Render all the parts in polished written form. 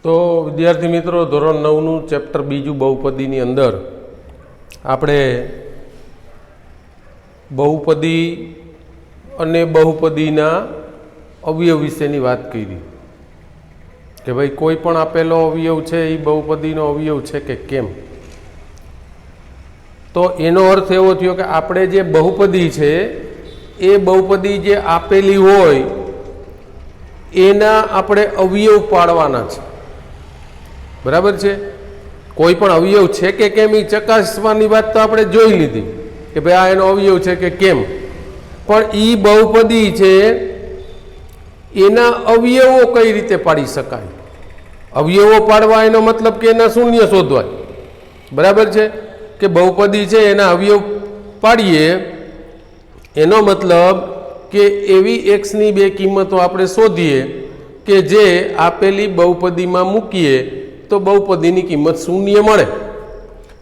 તો વિદ્યાર્થી મિત્રો ધોરણ 9નું ચેપ્ટર બીજું બહુપદીની અંદર આપણે બહુપદી અને બહુપદીના અવયવ વિશેની વાત કરી કે ભાઈ કોઈ પણ આપેલો અવયવ છે એ બહુપદીનો અવયવ છે કે કેમ. તો એનો અર્થ એવો થયો કે આપણે જે બહુપદી છે એ બહુપદી જે આપેલી હોય એના આપણે અવયવ પાડવાના છે. બરાબર છે. કોઈ પણ અવયવ છે કે કેમ એ ચકાસવાની વાત તો આપણે જોઈ લીધી કે ભાઈ આ એનો અવયવ છે કે કેમ, પણ એ બહુપદી છે એના અવયવો કઈ રીતે પાડી શકાય. અવયવો પાડવા એનો મતલબ કે એના શૂન્ય શોધવાય. બરાબર છે કે બહુપદી છે એના અવયવ પાડીએ એનો મતલબ કે એવી એક્સની બે કિંમતો આપણે શોધીએ કે જે આપેલી બહુપદીમાં મૂકીએ તો બહુપદીની કિંમત શૂન્ય મળે.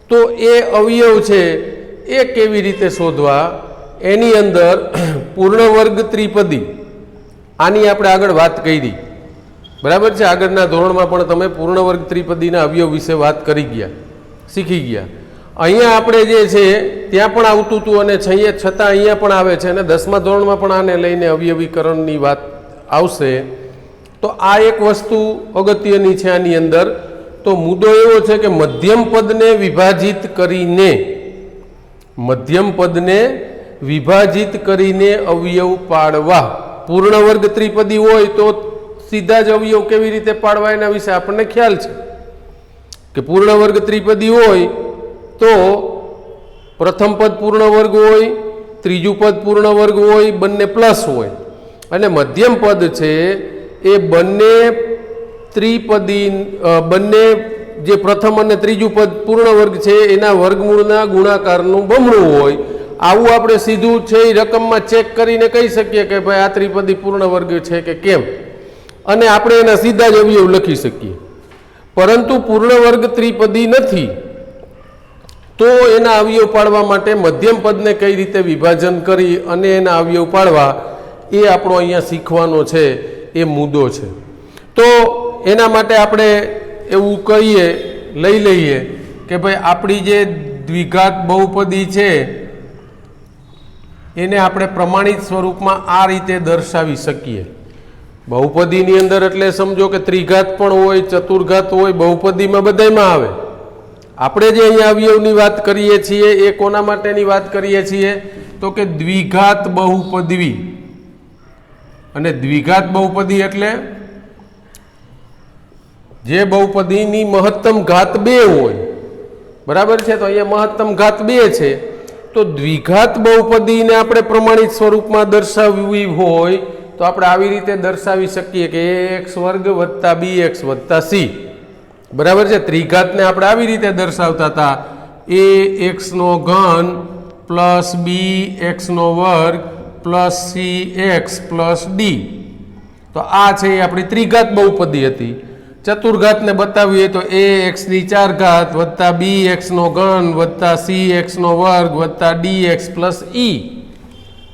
તો એ અવયવ છે એ કેવી રીતે શોધવા, એની અંદર પૂર્ણવર્ગ ત્રિપદી આની આપણે આગળ વાત કરી. બરાબર છે. આગળના ધોરણમાં પણ તમે પૂર્ણવર્ગ ત્રિપદીના અવયવ વિશે વાત કરી ગયા, શીખી ગયા. અહીંયા આપણે જે છે ત્યાં પણ આવતું હતું અને છતાં અહીંયા પણ આવે છે અને 10મા ધોરણમાં પણ આને લઈને અવયવીકરણની વાત આવશે. તો આ એક વસ્તુ અગત્યની છે આની અંદર. તો મુદ્દો એવો છે કે મધ્યમ પદને વિભાજિત કરીને અવયવ પાડવા. પૂર્ણવર્ગ ત્રિપદી હોય તો સીધા જ અવયવ કેવી રીતે પાડવા એના વિશે આપણને ખ્યાલ છે કે પૂર્ણવર્ગ ત્રિપદી હોય તો પ્રથમ પદ પૂર્ણવર્ગ હોય, ત્રીજું પદ પૂર્ણવર્ગ હોય, બંને પ્લસ હોય. અને મધ્યમ પદ છે એ બંને બંને જે પ્રથમ અને ત્રીજું પદ પૂર્ણવર્ગ છે એના વર્ગમૂળના ગુણાકારનું બમણું હોય. આવું આપણે સીધું છે એ રકમમાં ચેક કરીને કહી શકીએ કે ભાઈ આ ત્રિપદી પૂર્ણવર્ગ છે કે કેમ, અને આપણે એના સીધા જ અવયવ લખી શકીએ. પરંતુ પૂર્ણવર્ગ ત્રિપદી નથી તો એના અવયવ પાડવા માટે મધ્યમ પદને કઈ રીતે વિભાજન કરી અને એના અવયવ પાડવા એ આપણો અહીંયા શીખવાનો છે, એ મુદ્દો છે. તો એના માટે આપણે એવું લઈ લઈએ કે ભાઈ આપણી જે દ્વિઘાત બહુપદી છે એને આપણે પ્રમાણિત સ્વરૂપમાં આ રીતે દર્શાવી શકીએ. બહુપદીની અંદર એટલે સમજો કે ત્રિઘાત પણ હોય, ચતુર્ઘાત હોય, બહુપદીમાં બધાયમાં આવે. આપણે જે અહીંયા અવયવની વાત કરીએ છીએ એ કોના માટેની વાત કરીએ છીએ તો કે દ્વિઘાત બહુપદી. અને દ્વિઘાત બહુપદી એટલે જે બહુપદીની મહત્તમ ઘાત 2 હોય. બરાબર છે. તો અહીંયા મહત્તમ ઘાત 2 છે. તો દ્વિઘાત બહુપદીને આપણે પ્રમાણિત સ્વરૂપમાં દર્શાવવી હોય તો આપણે આવી રીતે દર્શાવી શકીએ કે ax વર્ગ વત્તા bx વત્તા c. બરાબર છે. ત્રિઘાતને આપણે આવી રીતે દર્શાવતા હતા ax નો ઘન પ્લસ bx નો વર્ગ પ્લસ cx પ્લસ d. તો આ છે એ આપણી ત્રિઘાત બહુપદી હતી. ચતુર્ઘાતને બતાવીએ તો ax ની 4 ઘાત વત્તા bx નો ઘન વત્તા cx નો વર્ગ વત્તા dx પ્લસ e.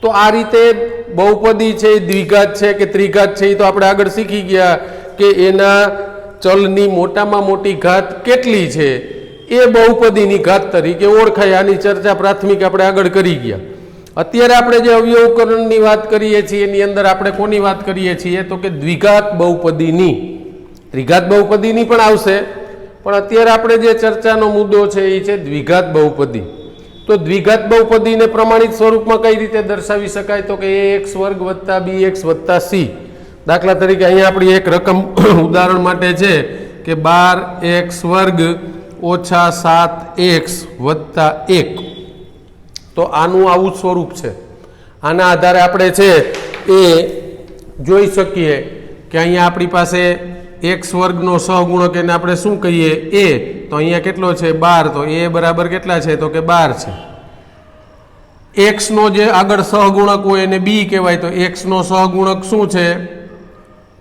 તો આ રીતે બહુપદી છે દ્વિઘાત છે કે ત્રિઘાત છે એ તો આપણે આગળ શીખી ગયા કે એના ચલની મોટામાં મોટી ઘાત કેટલી છે એ બહુપદીની ઘાત તરીકે ઓળખાય. આની ચર્ચા પ્રાથમિક આપણે આગળ કરી ગયા. અત્યારે આપણે જે અવયવકરણની વાત કરીએ છીએ એની અંદર આપણે કોની વાત કરીએ છીએ તો કે દ્વિઘાત બહુપદીની. ત્રિઘાત બહુપદીની પણ આવશે, પણ અત્યારે આપણે જે ચર્ચાનો મુદ્દો છે એ છે દ્વિઘાત બહુપદી. તો દ્વિઘાત બહુપદીને પ્રમાણિત સ્વરૂપમાં કઈ રીતે દર્શાવી શકાય તો કે ax વર્ગ વત્તા bx વત્તા c. દાખલા તરીકે અહીંયા આપણી એક રકમ ઉદાહરણ માટે છે કે 12x વર્ગ ઓછા 7x વત્તા 1. તો આનું આવું સ્વરૂપ છે. આના આધારે આપણે છે એ જોઈ શકીએ કે અહીંયા આપણી પાસે x વર્ગનો સહગુણક એને આપણે શું કહીએ a. તો અહીંયા કેટલો છે 12. તો a બરાબર કેટલા છે તો કે 12 છે. x નો જે આગળ સહગુણક હોય એને b કહેવાય. તો x નો સહગુણક શું છે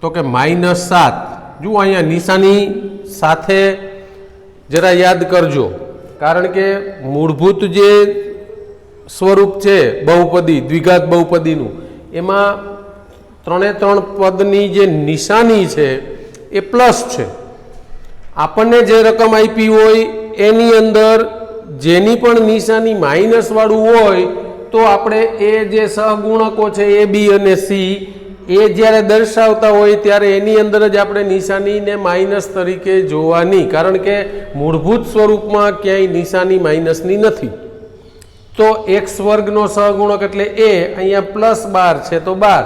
તો કે -7. જુઓ અહીંયા નિશાની સાથે જરા યાદ કરજો, કારણ કે મૂળભૂત જે સ્વરૂપ છે બહુપદી દ્વિઘાત બહુપદીનું એમાં 3 પદની જે નિશાની છે એ પ્લસ છે. આપણને જે રકમ આપી હોય એની અંદર જેની પણ નિશાની માઇનસ વાળું હોય તો આપણે એ જે સહગુણકો છે એ બી અને સી એ જ્યારે દર્શાવતા હોય ત્યારે એની અંદર જ આપણે નિશાનીને માઇનસ તરીકે જોવાની, કારણ કે મૂળભૂત સ્વરૂપમાં ક્યાંય નિશાની માઇનસની નથી. તો એક્સ વર્ગનો સહગુણક એટલે એ, અહીંયા +12 છે તો 12.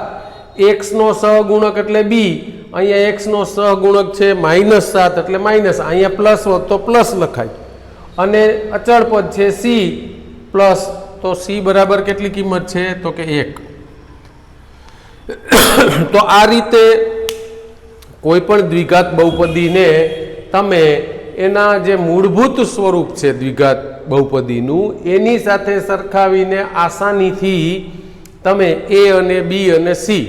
એક્સનો સહગુણક એટલે બી, અહીંયા એક્સનો સહગુણક છે -7 એટલે માઇનસ, અહીંયા પ્લસ હોત તો પ્લસ લખાય. અને અચળ પદ છે સી પ્લસ, તો સી બરાબર કેટલી કિંમત છે તો કે 1. તો આ રીતે કોઈ પણ દ્વિઘાત બહુપદીને તમે એના જે મૂળભૂત સ્વરૂપ છે દ્વિઘાત બહુપદીનું એની સાથે સરખાવીને આસાનીથી તમે એ અને બી અને સી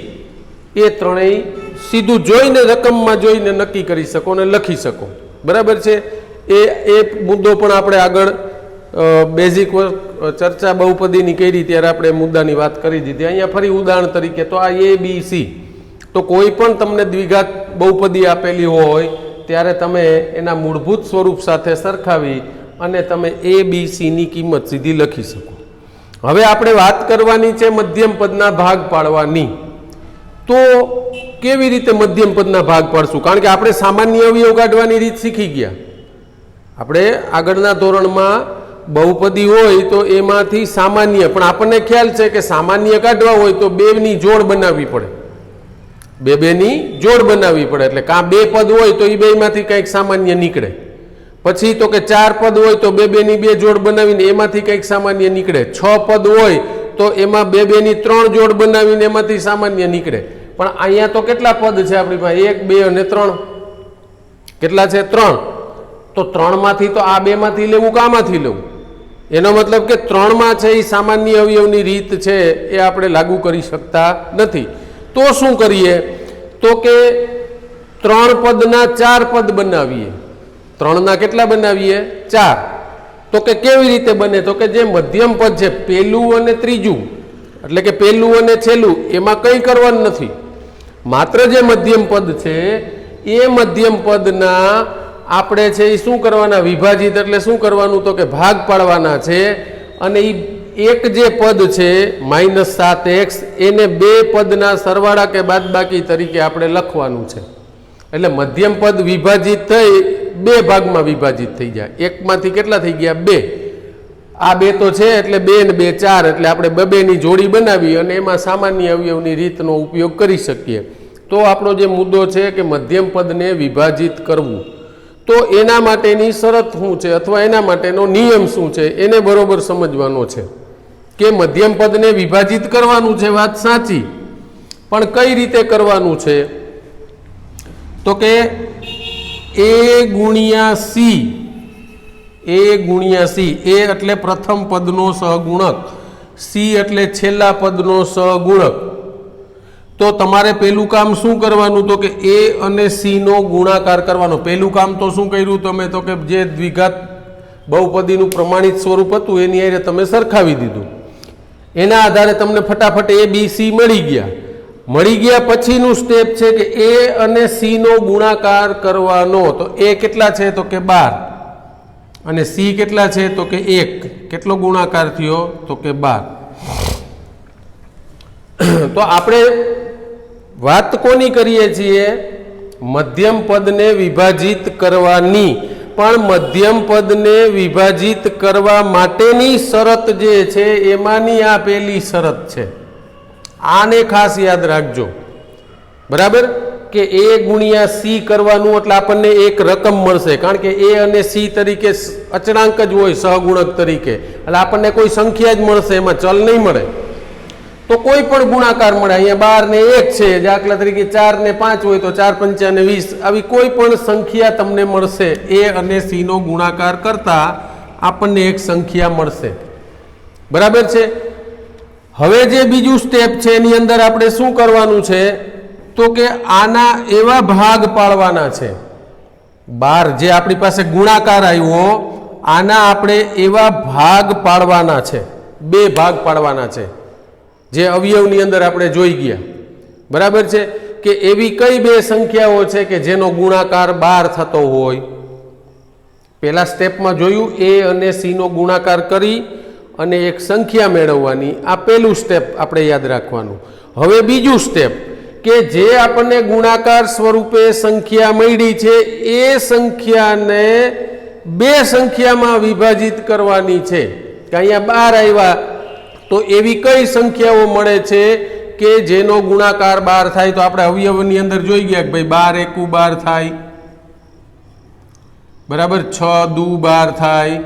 એ ત્રણેય સીધું જોઈને રકમમાં જોઈને નક્કી કરી શકો અને લખી શકો. બરાબર છે. એ મુદ્દો પણ આપણે આગળ બેઝિક ચર્ચા બહુપદીની કરી ત્યારે આપણે મુદ્દાની વાત કરી દીધી. અહીંયા ફરી ઉદાહરણ તરીકે તો આ એ બી સી, તો કોઈ પણ તમને દ્વિઘાત બહુપદી આપેલી હોય ત્યારે તમે એના મૂળભૂત સ્વરૂપ સાથે સરખાવી અને તમે એ બી સીની કિંમત સીધી લખી શકો. હવે આપણે વાત કરવાની છે મધ્યમ પદના ભાગ પાડવાની. તો કેવી રીતે મધ્યમ પદના ભાગ પાડશું? કારણ કે આપણે સામાન્ય અવયવ કાઢવાની રીત શીખી ગયા. આપણે આગળના ધોરણમાં બહુપદી હોય તો એમાંથી સામાન્ય, પણ આપણને ખ્યાલ છે કે સામાન્ય કાઢવા હોય તો બેની જોડ બનાવવી પડે, બેની જોડ બનાવવી પડે. એટલે કાં બે પદ હોય તો એ બેમાંથી કંઈક સામાન્ય નીકળે, પછી તો કે 4 પદ હોય તો બેની બે જોડ બનાવીને એમાંથી કંઈક સામાન્ય નીકળે, 6 પદ હોય તો એમાં બેની 3 જોડ બનાવીને એમાંથી સામાન્ય નીકળે. પણ અહીંયા તો કેટલા પદ છે આપણી પાસે? 1 2 અને 3. કેટલા છે? 3. તો 3 માંથી તો આ 2 માંથી લેવું કે આમાંથી લેવું? એનો મતલબ કે 3 માં છે એ સામાન્ય અવયવની રીત છે એ આપણે લાગુ કરી શકતા નથી. તો શું કરીએ? તો કે 3 પદના 4 પદ બનાવીએ. 3 ના કેટલા બનાવીએ? 4. તો કે કેવી રીતે બને? તો કે જે મધ્યમ પદ છે પહેલું અને ત્રીજું, એટલે કે પહેલું અને છેલ્લું, એમાં કંઈ કરવાનું નથી. માત્ર જે મધ્યમ પદ છે એ મધ્યમ પદના આપણે છે એ શું કરવાના? વિભાજિત, એટલે શું કરવાનું? તો કે ભાગ પાડવાના છે. અને એ એક જે પદ છે -7x એને 2 પદના સરવાળા કે બાદબાકી તરીકે આપણે લખવાનું છે. એટલે મધ્યમ પદ વિભાજિત થઈ 2 ભાગમાં વિભાજિત થઈ જાય. એકમાંથી કેટલા થઈ ગયા? 2. આ 2 તો છે એટલે 2 ને 2 4, એટલે આપણે 2ની જોડી બનાવી અને એમાં સામાન્ય અવયવની રીતનો ઉપયોગ કરી શકીએ. તો આપણો જે મુદ્દો છે કે મધ્યમ પદને વિભાજિત કરવું, તો એના માટેની શરત શું છે અથવા એના માટેનો નિયમ શું છે એને બરોબર સમજવાનો છે. કે મધ્યમ પદને વિભાજિત કરવાનું છે, વાત સાચી, પણ કઈ રીતે કરવાનું છે? તો કે a ગુણ્યા સી, a ગુણ્યા સી, એ એટલે પ્રથમ પદનો સહગુણક, સી એટલે છેલ્લા પદનો સહગુણક. તો તમારે પહેલું કામ શું કરવાનું? તો કે એ અને સી નો ગુણાકાર કરવાનો. પહેલું કામ તો શું કર્યું તમે? તો કે જે દ્વિઘાત બહુપદીનું પ્રમાણિત સ્વરૂપ હતું એની હારે તમે સરખાવી દીધું. એના આધારે તમને ફટાફટ એ બી સી મળી ગયા. મળી ગયા પછીનું સ્ટેપ છે કે એ અને સી નો ગુણાકાર કરવાનો. તો એ કેટલા છે? તો કે 12. અને સી કેટલા છે? તો કે 1. કેટલો ગુણાકાર થયો? તો કે 12. તો આપણે વાત કોની કરીએ છીએ? મધ્યમ પદને વિભાજિત કરવાની. પણ મધ્યમ પદને વિભાજિત કરવા માટેની શરત જે છે એમાંની આ પહેલી શરત છે. આને ખાસ યાદ રાખજો. બરાબર? કે એ ગુણ્યા સી કરવાનું એટલે આપણને એક રકમ મળશે, કારણ કે એ અને સી તરીકે અચળાંક જ હોય સહગુણક તરીકે, એટલે આપણને કોઈ સંખ્યા જ મળશે, એમાં ચલ નહીં મળે. તો કોઈ પણ ગુણાકાર મળે. અહીંયા 12 ને 1 છે, દાખલા તરીકે 4 ને 5 હોય તો 4 5 ને 20, આવી કોઈ પણ સંખ્યા તમને મળશે. એ અને સી નો ગુણાકાર કરતા આપણને એક સંખ્યા મળશે. બરાબર છે? હવે જે બીજું સ્ટેપ છે એની અંદર આપણે શું કરવાનું છે? તો કે આના એવા ભાગ પાડવાના છે. 12 જે આપણી પાસે ગુણાકાર આવ્યો, આના આપણે એવા ભાગ પાડવાના છે. 2 ભાગ પાડવાના છે જે અવયવની અંદર આપણે જોઈ ગયા. બરાબર છે? કે એવી કઈ 2 સંખ્યાઓ છે કે જેનો ગુણાકાર 12 થતો હોય? પહેલા સ્ટેપમાં જોયું એ અને સી નો ગુણાકાર કરી અને એક સંખ્યા મેળવવાની, આ પહેલું સ્ટેપ આપણે યાદ રાખવાનું. હવે બીજું સ્ટેપ કે જે આપણને ગુણાકાર સ્વરૂપે સંખ્યા મળી છે એ સંખ્યાને બે સંખ્યામાં વિભાજિત કરવાની છે. કે અહીંયા 12 આવ્યા તો એવી કઈ સંખ્યાઓ મળે છે કે જેનો ગુણાકાર 12 થાય? તો આપણે અવયવની અંદર જોઈ ગયા કે ભાઈ 12 એકુ 12 થાય, બરાબર, 6 દુ 12 થાય,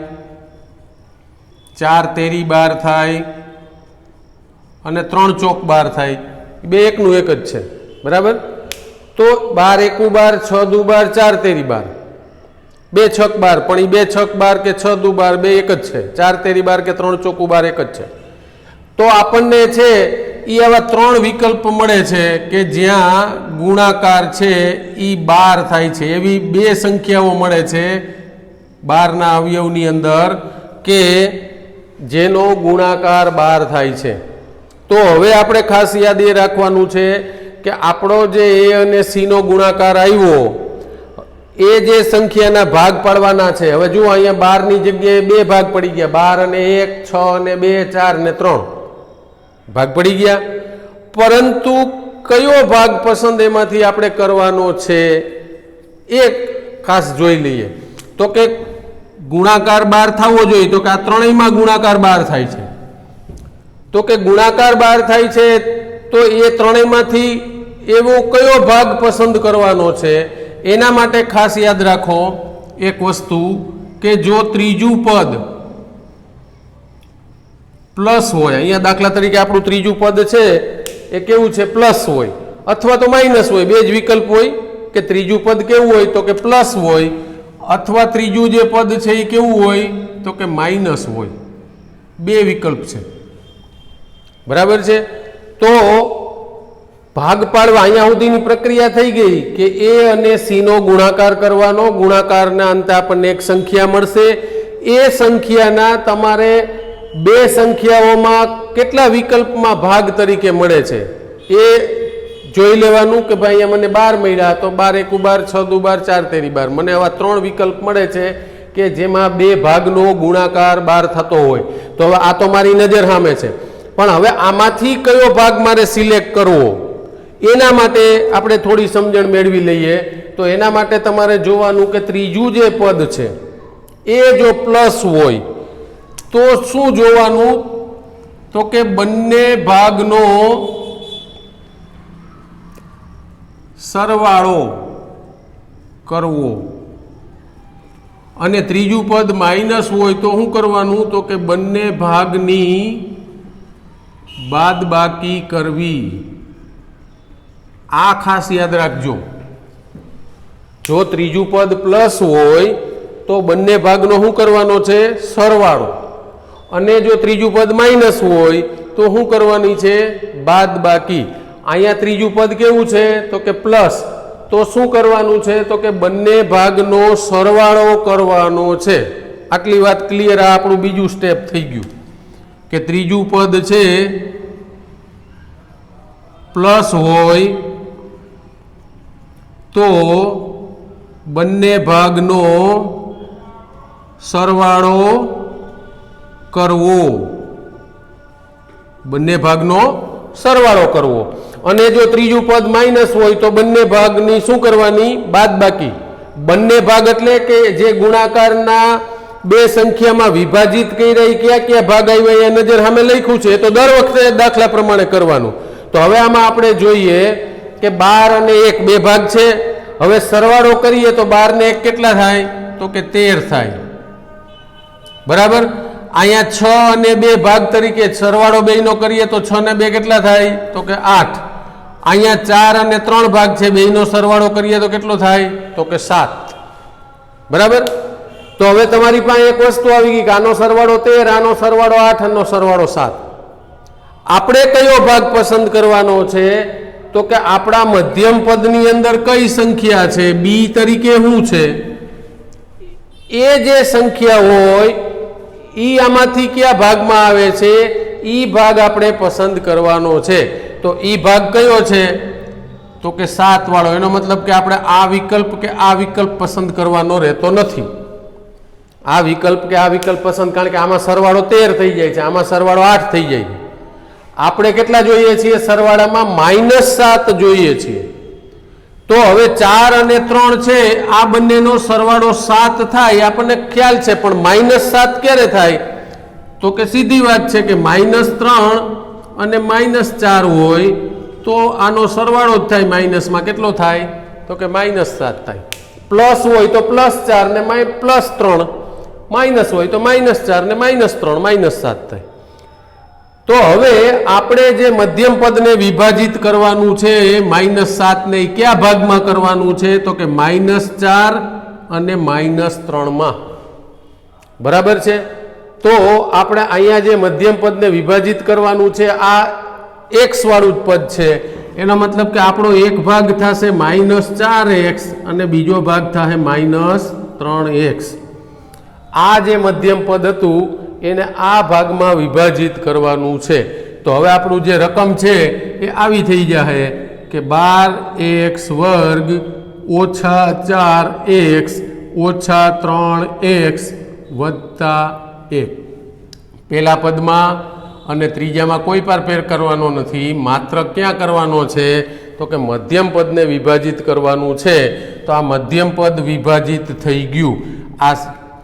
4 તેરી 12 થાય અને 3 ચોક 12 થાય. બે એકનું એક જ છે, બરાબર. તો 12 એકુ 12, 6 દુ 12, 4 તેરી 12, 2 છક 12, પણ એ 2 છક 12 કે 6 દુ 12 બે એક જ છે. 4 તેરી 12 કે 3 ચોકુ 12 એક જ છે. તો આપણને છે એ આવા 3 વિકલ્પ મળે છે કે જ્યાં ગુણાકાર છે એ 12 થાય છે. એવી બે સંખ્યાઓ મળે છે 12 ના અવયવની અંદર કે જેનો ગુણાકાર 12 થાય છે. તો હવે આપણે ખાસ યાદ એ રાખવાનું છે કે આપણો જે એ અને સી નો ગુણાકાર આવ્યો એ જે સંખ્યાના ભાગ પાડવાના છે. હવે જુઓ અહીંયા 12 ની જગ્યાએ બે ભાગ પડી ગયા, 12 અને 1, 6 અને 2, 4 અને 3 ભાગ પડી ગયા. પરંતુ કયો ભાગ પસંદ એમાંથી આપણે કરવાનો છે એ ખાસ જોઈ લઈએ. તો કે ગુણાકાર 12 થવો જોઈએ, તો કે આ ત્રણેયમાં ગુણાકાર 12 થાય છે. તો કે ગુણાકાર 12 થાય છે તો એ ત્રણેયમાંથી એવો કયો ભાગ પસંદ કરવાનો છે? એના માટે ખાસ યાદ રાખો એક વસ્તુ કે જો ત્રીજું પદ પ્લસ હોય, અહીંયા દાખલા તરીકે આપણું ત્રીજું પદ છે એ કેવું છે? પ્લસ હોય અથવા તો માઇનસ હોય. બે જ વિકલ્પ હોય કે ત્રીજું પદ કેવું હોય તો કે પ્લસ હોય, અથવા ત્રીજું જે પદ છે એ કેવું હોય તો કે માઇનસ હોય. બે વિકલ્પ છે, બરાબર છે. તો ભાગ પાડવા અહીંયા સુધીની પ્રક્રિયા થઈ ગઈ કે એ અને સી નો ગુણાકાર કરવાનો. ગુણાકારના અંતે આપણને એક સંખ્યા મળશે. એ સંખ્યાના તમારે બે સંખ્યાઓમાં કેટલા વિકલ્પમાં ભાગ તરીકે મળે છે એ જોઈ લેવાનું કે ભાઈ અહીંયા મને 12 મળ્યા તો 12 એકુ 12, 6 દુ 12, 4 તેરી 12. મને આવા 3 વિકલ્પ મળે છે કે જેમાં બે ભાગનો ગુણાકાર 12 થતો હોય. તો હવે આ તો મારી નજર સામે છે, પણ હવે આમાંથી કયો ભાગ મારે સિલેક્ટ કરવો એના માટે આપણે થોડી સમજણ મેળવી લઈએ. તો એના માટે તમારે જોવાનું કે ત્રીજું જે પદ છે એ જો પ્લસ હોય તો શું જોવાનું? તો કે બંને ભાગનો સરવાળો કરવો. અને ત્રીજું પદ માઇનસ હોય તો શું કરવાનું? તો કે બંને ભાગની બાદબાકી કરવી. આ ખાસ યાદ રાખજો. જો ત્રીજું પદ પ્લસ હોય તો બંને ભાગનો શું કરવાનો છે? સરવાળો. અને જો ત્રીજું પદ માઇનસ હોય તો શું કરવાની છે? બાદબાકી. અહીંયા ત્રીજું પદ કેવું છે તો કે પ્લસ, તો શું કરવાનું છે? તો કે બંને ભાગનો સરવાળો કરવાનો છે. આટલી વાત ક્લિયર. આ આપણું બીજું સ્ટેપ થઈ ગયું કે ત્રીજું પદ છે પ્લસ હોય તો બંને ભાગનો સરવાળો કરવો. બંને ભાગનો સરવાળો કરવો. અને જો ત્રીજું પદ માઇનસ હોય તો બંને ભાગની શું કરવાની? બાદબાકી. બંને ભાગ એટલે કે જે ગુણાકારના બે સંખ્યામાં વિભાજિત કર્યા ક્યાં ક્યાં ભાગ આવ્યા એ નજર સામે લખ્યું છે, તો દર વખતે દાખલા પ્રમાણે કરવાનું. તો હવે આમાં આપણે જોઈએ કે 12 અને 1 બે ભાગ છે. હવે સરવાળો કરીએ તો 12 ને 1 કેટલા થાય? તો કે 13 થાય, બરાબર. અહીંયા 6 અને 2 ભાગ તરીકે સરવાળો બેયનો કરીએ તો 6 ને 2 કેટલા થાય? તો કે 8. અહીંયા 4 અને 3 ભાગ છે, બેયનો સરવાળો કરીએ તો કેટલો થાય? તો કે 7, બરાબર. તો હવે તમારી પાસે એક વસ્તુ આવી ગઈ કે આનો સરવાળો 13, આનો સરવાળો 8, આનો સરવાળો 7. આપણે કયો ભાગ પસંદ કરવાનો છે? તો કે આપણા મધ્યમ પદની અંદર કઈ સંખ્યા છે? બી તરીકે શું છે? એ જે સંખ્યા હોય ઈ આમાંથી કયા ભાગમાં આવે છે? ઈ ભાગ આપણે પસંદ કરવાનો છે. તો ઈ ભાગ કયો છે? તો કે 7 વાળો. એનો મતલબ કે આપણે આ વિકલ્પ કે આ વિકલ્પ પસંદ કરવાનો રહેતો નથી. આ વિકલ્પ કે આ વિકલ્પ પસંદ, કારણ કે આમાં સરવાળો 13 થઈ જાય છે, આમાં સરવાળો 8 થઈ જાય છે. આપણે કેટલા જોઈએ છીએ? સરવાળામાં -7 જોઈએ છીએ. તો હવે 4 અને 3 છે, આ બંનેનો સરવાળો 7 થાય આપણને ખ્યાલ છે, પણ -7 ક્યારે થાય? તો કે સીધી વાત છે કે -3 અને -4 હોય તો આનો સરવાળો જ થાય. માઇનસમાં કેટલો થાય? તો કે -7 થાય. પ્લસ હોય તો +4 ને +3, માઇનસ હોય તો -4 ને -3, -7 થાય. તો હવે આપણે જે મધ્યમ પદને વિભાજિત કરવાનું છે -7 ને કયા ભાગમાં કરવાનું છે? તો કે -4 અને -3 બરાબર છે. તો આપણે અહીંયા જે મધ્યમ પદને વિભાજિત કરવાનું છે આ x વાળું જ પદ છે. એનો મતલબ કે આપણો એક ભાગ થશે -4x અને બીજો ભાગ થશે -3x. આ જે મધ્યમ પદ હતું એને આ ભાગમાં વિભાજિત કરવાનું છે. તો હવે આપણું જે રકમ છે એ આવી થઈ જશે કે 12x² - 4x - 3x + 1. પહેલા પદમાં અને ત્રીજામાં કોઈ પર ફેર કરવાનો નથી, માત્ર ક્યાં કરવાનો છે? તો કે મધ્યમ પદને વિભાજિત કરવાનું છે. તો આ મધ્યમ પદ વિભાજિત થઈ ગયું. આ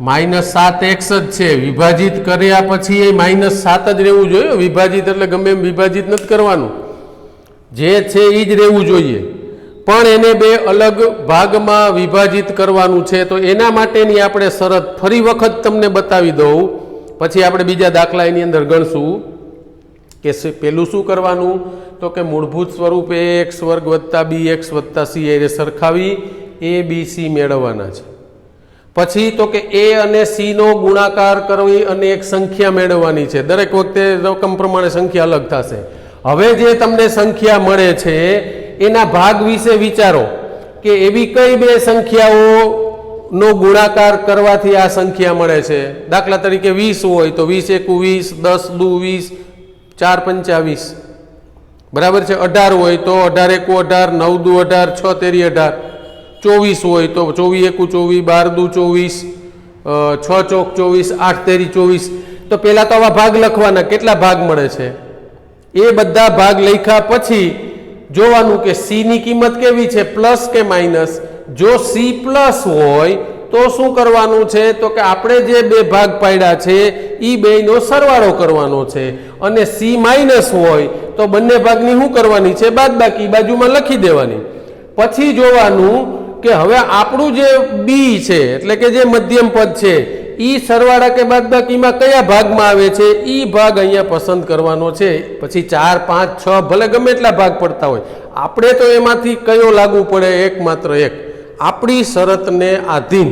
-7x જ છે, વિભાજિત કર્યા પછી એ -7 જ રહેવું જોઈએ. વિભાજિત એટલે ગમે એમ વિભાજિત નથી કરવાનું, જે છે એ જ રહેવું જોઈએ, પણ એને બે અલગ ભાગમાં વિભાજિત કરવાનું છે. તો એના માટેની આપણે શરત ફરી વખત તમને બતાવી દઉં, પછી આપણે બીજા દાખલા એની અંદર ગણશું કે પેલું શું કરવાનું? તો કે મૂળભૂત સ્વરૂપ ax² + bx + c એ સરખાવી abc મેળવવાના છે. પછી તો કે a અને c નો ગુણાકાર કરવી અને એક સંખ્યા મેળવવાની છે. દરેક વખતે રકમ પ્રમાણે સંખ્યા અલગ થશે. હવે જે તમને સંખ્યા મળે છે એના ભાગ વિશે વિચારો કે એવી કઈ બે સંખ્યાઓનો ગુણાકાર કરવાથી આ સંખ્યા મળે છે. દાખલા તરીકે 20 હોય તો 20 × 1 = 20, 10 × 2 = 20, 4 × 5 = 20, બરાબર છે. 18 હોય તો 18 × 1 = 18, 9 × 2 = 18, 6 × 3 = 18. 24 હોય તો 24 × 1 = 24, 12 × 2 = 24, 6 × 4 = 24, 8 × 3 = 24. તો પહેલાં તો આવા ભાગ લખવાના, કેટલા ભાગ મળે છે એ બધા ભાગ લખ્યા પછી જોવાનું કે c ની કિંમત કેવી છે, પ્લસ કે માઇનસ. જો c પ્લસ હોય તો શું કરવાનું છે? તો કે આપણે જે બે ભાગ પાડ્યા છે એ બેનો સરવાળો કરવાનો છે, અને c માઇનસ હોય તો બંને ભાગની શું કરવાની છે? બાદબાકી બાજુમાં લખી દેવાની. પછી જોવાનું કે હવે આપણું જે બી છે એટલે કે જે મધ્યમ પદ છે એ સરવાળા કે બાદબાકીમાં કયા ભાગમાં આવે છે એ ભાગ અહીંયા પસંદ કરવાનો છે. પછી 4, 5, 6 ભલે ગમે એટલા ભાગ પડતા હોય, આપણે તો એમાંથી કયો લાગુ પડે? એકમાત્ર એક, આપણી શરતને આધીન.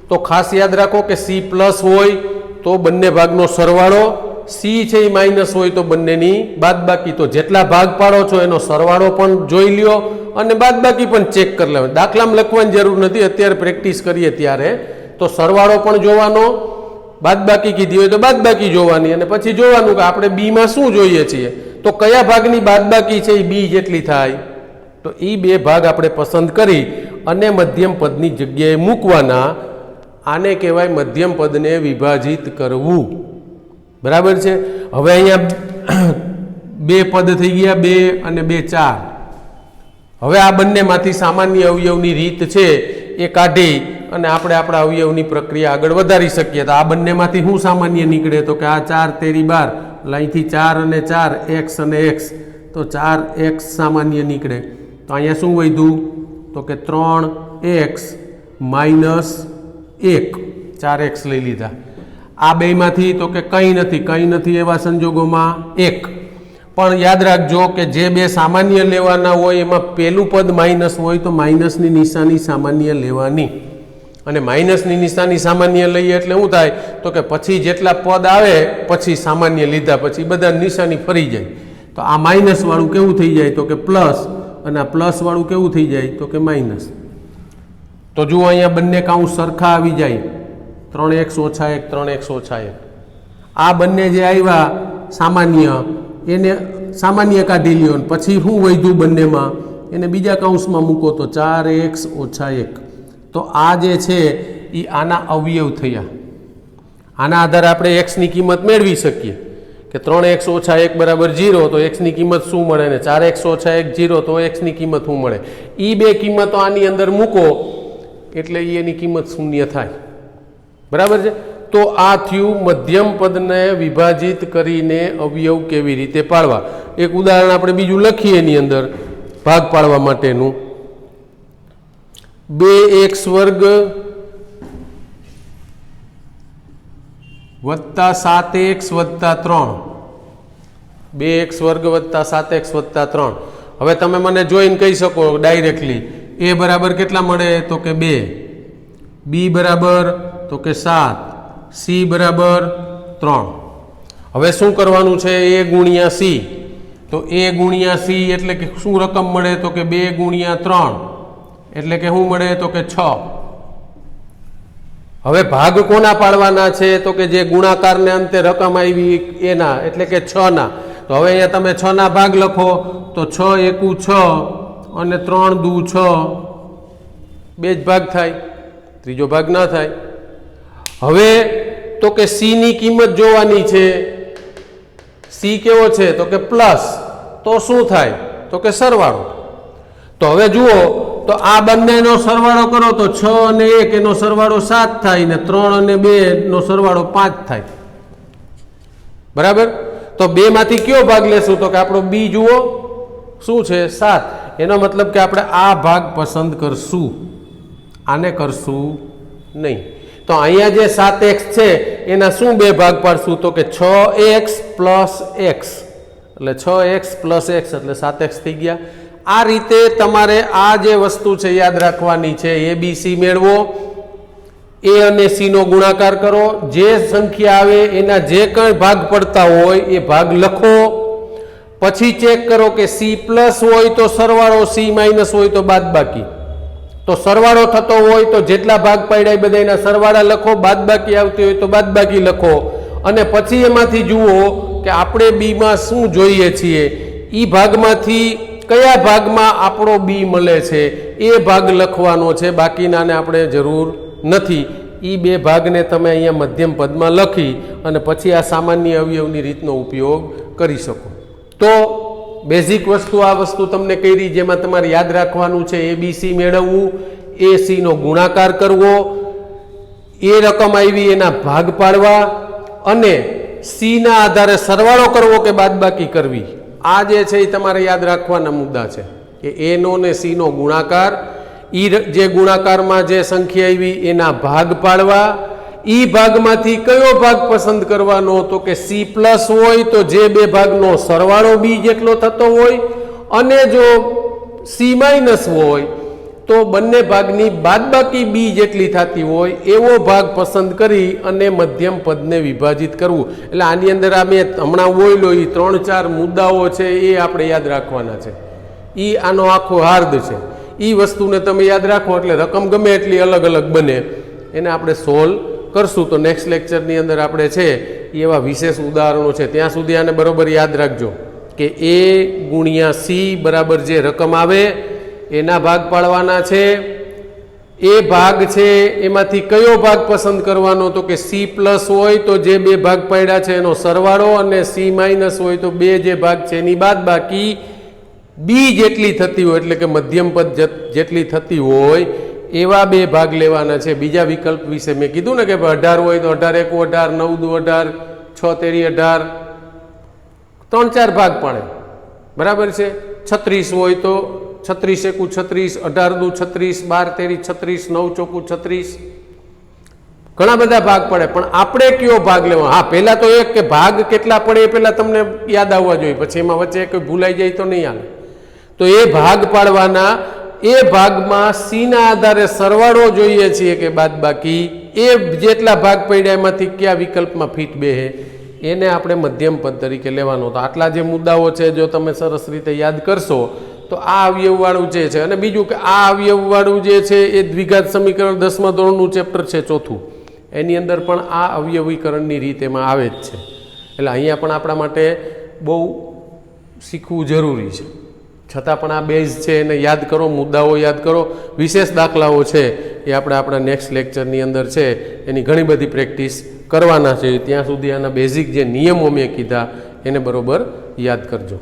તો ખાસ યાદ રાખો કે c પ્લસ હોય તો બંને ભાગનો સરવાળો, c છે એ માઇનસ હોય તો બંનેની બાદબાકી. તો જેટલા ભાગ પાડો છો એનો સરવાળો પણ જોઈ લ્યો અને બાદબાકી પણ ચેક કરી લેવાની. દાખલામાં લખવાની જરૂર નથી, અત્યારે પ્રેક્ટિસ કરીએ ત્યારે તો સરવાળો પણ જોવાનો, બાદબાકી કીધી હોય તો બાદબાકી જોવાની, અને પછી જોવાનું કે આપણે બીમાં શું જોઈએ છીએ, તો કયા ભાગની બાદબાકી છે એ બી જેટલી થાય. તો એ બે ભાગ આપણે પસંદ કરી અને મધ્યમ પદની જગ્યાએ મૂકવાના. આને કહેવાય મધ્યમ પદને વિભાજિત કરવું, બરાબર છે. હવે અહીંયા બે પદ થઈ ગયા, 2 અને 2 = 4. હવે આ બંનેમાંથી સામાન્ય અવયવની રીત છે એ કાઢી અને આપણે આપણા અવયવની પ્રક્રિયા આગળ વધારી શકીએ. તો આ બંનેમાંથી શું સામાન્ય નીકળે? તો કે આ 4 × 13 = 12, અહીંથી 4 અને 4 x અને x, તો 4x સામાન્ય નીકળે. તો અહીંયા શું વધ્યું? તો કે 3x - 1, 4x લઈ લીધા. આ બેમાંથી તો કે કંઈ નથી એવા સંજોગોમાં 1. પણ યાદ રાખજો કે જે બે સામાન્ય લેવાના હોય એમાં પહેલું પદ માઇનસ હોય તો માઇનસની નિશાની સામાન્ય લેવાની, અને માઇનસની નિશાની સામાન્ય લઈએ એટલે શું થાય? તો કે પછી જેટલા પદ આવે પછી સામાન્ય લીધા પછી બધા નિશાની ફરી જાય. તો આ માઇનસ વાળું કેવું થઈ જાય? તો કે પ્લસ, અને આ પ્લસ વાળું કેવું થઈ જાય? તો કે માઇનસ. તો જુઓ અહીંયા બંને કાઉન્સ સરખા આવી જાય, 3x - 1, 3x - 1. આ બંને જે આવ્યા સામાન્ય એને સામાન્ય કાઢી લ્યો, પછી શું વધ્યું બંનેમાં એને બીજા કાઉન્સમાં મૂકો તો 4x - 1. તો આ જે છે એ આના અવયવ થયા. આના આધારે આપણે એક્સની કિંમત મેળવી શકીએ કે 3x ઓછા 1 બરાબર 0, તો એક્સની કિંમત શું મળે, ને 4x ઓછા 1 0, તો એક્સની કિંમત શું મળે. એ બે કિંમતો આની અંદર મૂકો એટલે એની કિંમત શૂન્ય થાય. બરાબર છે. તો આ થયું મધ્યમ પદને વિભાજિત કરીને અવયવ કેવી રીતે પાડવા. એક ઉદાહરણ આપણે બીજું લખીએ એની અંદર ભાગ પાડવા માટેનું. 2x વર્ગ વત્તા 7x વત્તા 3, 2x વર્ગ વત્તા 7x વત્તા 3. હવે તમે મને જોઈને કહી શકો ડાયરેક્ટલી a બરાબર કેટલા મળે, તો કે 2, b બરાબર તો કે 7, c બરાબર 3. હવે શું કરવાનું છે, a ગુણ્યા c. તો a ગુણ્યા c એટલે કે શું રકમ મળે, તો કે 2 ગુણ્યા 3 એટલે કે શું મળે, તો કે 6. હવે ભાગ કોના પાડવાના છે, તો કે જે ગુણાકારને અંતે રકમ આવી એના, એટલે કે 6 ના. તો હવે અહીંયા તમે 6 ના ભાગ લખો તો 6 એકુ 6 અને 3 દુ 6, બે જ ભાગ થાય, ત્રીજો ભાગ ના થાય. હવે તો કે c ની કિંમત જોવાની છે. c કેવો છે, તો કે પ્લસ, તો શું થાય, તો કે સરવાળો. તો હવે જુઓ તો આ બંનેનો સરવાળો કરો તો 6 અને 1 એનો સરવાળો 7 થાય ને 3 અને 2 નો સરવાળો 5 થાય. બરાબર. તો 2 માંથી કયો ભાગ લેશું, તો કે આપણો b જુઓ શું છે, 7. એનો મતલબ કે આપણે આ ભાગ પસંદ કરશું, આને કરશું નહીં. તો અહીંયા જે 7x છે એના શું બે ભાગ પાડશું, તો કે 6x પ્લસ x, એટલે 6x પ્લસ x એટલે 7x થઈ ગયા. આ રીતે તમારે આ જે વસ્તુ છે યાદ રાખવાની છે. abc મેળવો, a અને c નો ગુણાકાર કરો, જે સંખ્યા આવે એના જે કંઈ ભાગ પડતા હોય એ ભાગ લખો, પછી ચેક કરો કે c પ્લસ હોય તો સરવાળો, c માઇનસ હોય તો બાદબાકી. તો સરવાળો થતો હોય તો જેટલા ભાગ પાડ્યા એ બધા એના સરવાળા લખો, બાદબાકી આવતી હોય તો બાદબાકી લખો, અને પછી એમાંથી જુઓ કે આપણે b માં શું જોઈએ છીએ, એ ભાગમાંથી કયા ભાગમાં આપણો બી મળે છે એ ભાગ લખવાનો છે, બાકીનાને આપણે જરૂર નથી. એ બે ભાગને તમે અહીંયા મધ્યમ પદમાં લખી અને પછી આ સામાન્ય અવયવની રીતનો ઉપયોગ કરી શકો. તો બેઝિક વસ્તુ આ વસ્તુ તમને કરી, જેમાં તમારે યાદ રાખવાનું છે abc મેળવવું, ac નો ગુણાકાર કરવો, એ રકમ આવી એના ભાગ પાડવા અને c ના આધારે સરવાળો કરવો કે બાદબાકી કરવી. આ જે છે એ તમારે યાદ રાખવાના મુદ્દા છે કે a નો ને c નો ગુણાકાર, જે ગુણાકારમાં જે સંખ્યા આવી એના ભાગ પાડવા, ઈ ભાગમાંથી કયો ભાગ પસંદ કરવાનો, તો કે c પ્લસ હોય તો જે બે ભાગનો સરવાળો b જેટલો થતો હોય, અને જો c માઇનસ હોય તો બંને ભાગની બાદબાકી b જેટલી થતી હોય એવો ભાગ પસંદ કરી અને મધ્યમ પદને વિભાજિત કરવું. એટલે આની અંદર આ મેં હમણાં બોલ્યો એ 3-4 મુદ્દાઓ છે એ આપણે યાદ રાખવાના છે. એ આનો આખો હાર્દ છે. એ વસ્તુને તમે યાદ રાખો એટલે રકમ ગમે એટલી અલગ અલગ બને એને આપણે સોલ્વ કરશું. તો નેક્સ્ટ લેક્ચરની અંદર આપણે છે એ એવા વિશેષ ઉદાહરણો છે. ત્યાં સુધી આને બરોબર યાદ રાખજો કે a ગુણ્યા c બરાબર જે રકમ આવે એના ભાગ પાડવાના છે. એ ભાગ છે એમાંથી કયો ભાગ પસંદ કરવાનો, તો કે c પ્લસ હોય તો જે બે ભાગ પાડ્યા છે એનો સરવાળો, અને c માઇનસ હોય તો બે જે ભાગ છે એની બાદબાકી b જેટલી થતી હોય, એટલે કે મધ્યમ પદ જેટલી થતી હોય એવા બે ભાગ લેવાના છે. બીજા વિકલ્પ વિશે મેં કીધું ને કે 18 હોય તો 18 એકુ 18, 9 દુ 18, 6 તેરી 18, 3-4 ભાગ પડે. બરાબર છે. 36 હોય તો 36 એકુ 36, 18 દુ 36, 12 તેરી 36, 9 ચોકુ 36, ઘણા બધા ભાગ પડે. પણ આપણે કયો ભાગ લેવો? હા, પહેલા તો એક કે ભાગ કેટલા પડે એ પહેલા તમને યાદ આવવા જોઈએ, પછી એમાં વચ્ચે કોઈ ભૂલાઈ જાય તો નહીં હાલે. તો એ ભાગ પાડવાના, એ ભાગમાં c ના આધારે સરવાળો જોઈએ છીએ કે બાદબાકી, એ જેટલા ભાગ પડ્યા એમાંથી કયા વિકલ્પમાં ફિટ બેહે એને આપણે મધ્યમ પદ તરીકે લેવાનો. તો આટલા જે મુદ્દાઓ છે જો તમે સરસ રીતે યાદ કરશો તો આ અવયવવાળું જે છે, અને બીજું કે આ અવયવવાળું જે છે એ દ્વિઘાત સમીકરણ 10મા ધોરણનું ચેપ્ટર છે 4થું, એની અંદર પણ આ અવયવીકરણની રીત એમાં આવે જ છે. એટલે અહીંયા પણ આપણા માટે બહુ શીખવું જરૂરી છે. છતાં પણ આ બેઝ છે એને યાદ કરો, મુદ્દાઓ યાદ કરો. વિશેષ દાખલાઓ છે એ આપણે આપણા નેક્સ્ટ લેક્ચરની અંદર છે એની ઘણી બધી પ્રેક્ટિસ કરવાના છે. ત્યાં સુધી આના બેઝિક જે નિયમો મેં કીધા એને બરોબર યાદ કરજો.